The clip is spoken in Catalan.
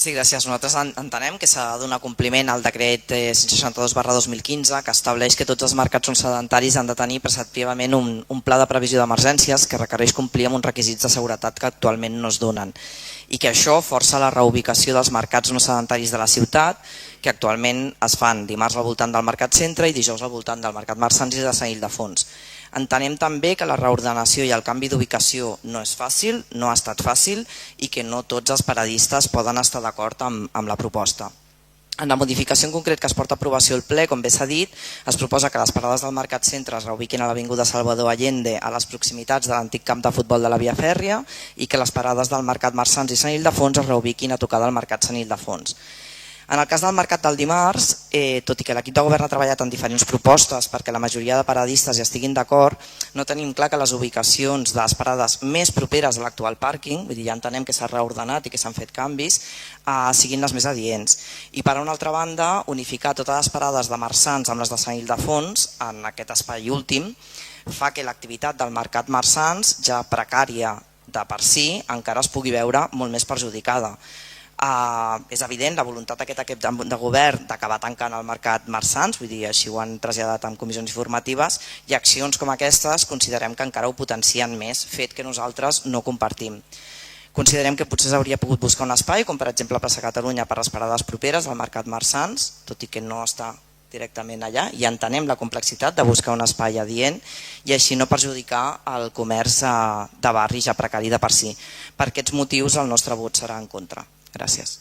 Sí, gràcies. Nosaltres entenem que s'ha de donar compliment al decret 162/2015 que estableix que tots els mercats on sedentaris han de tenir preceptivament un pla de previsió d'emergències que requereix complir amb uns requisits de seguretat que actualment no es donen i que això força la reubicació dels mercats no sedentaris de la ciutat, que actualment es fan dimarts al voltant del Mercat Centre i dijous al voltant del Mercat Marsans i de Sant Ildefons. Entenem també que la reordenació i el canvi d'ubicació no és fàcil, no ha estat fàcil i que no tots els paradistes poden estar d'acord amb la proposta. En la modificació en concret que es porta a aprovació al ple, com bé s'ha dit, es proposa que les parades del Mercat Centre es reubiquin a l'Avinguda Salvador Allende a les proximitats de l'antic camp de futbol de la Via Fèrria i que les parades del Mercat Marsans i Sant Ildefons es reubiquin a tocar del Mercat Sant Ildefons. En el cas del mercat del dimarts, tot i que l'equip de govern ha treballat en diferents propostes perquè la majoria de paradistes hi estiguin d'acord, no tenim clar que les ubicacions de les parades més properes a l'actual pàrquing, vull dir, ja entenem que s'ha reordenat i que s'han fet canvis, siguin les més adients. I per una altra banda, unificar totes les parades de Marsans amb les de Sant Ildefons en aquest espai últim fa que l'activitat del mercat Marsans, ja precària de per si, encara es pugui veure molt més perjudicada. És evident la voluntat d'aquest equip de govern d'acabar tancant el mercat Marsans, vull dir, així ho han traslladat en comissions informatives, i accions com aquestes considerem que encara ho potencien més, fet que nosaltres no compartim. Considerem que potser s'hauria pogut buscar un espai, com per exemple Plaça Catalunya per les parades properes al mercat Marsans, tot i que no està directament allà, i entenem la complexitat de buscar un espai adient i així no perjudicar el comerç de barri ja precari de per si. Per aquests motius el nostre vot serà en contra. Gràcies.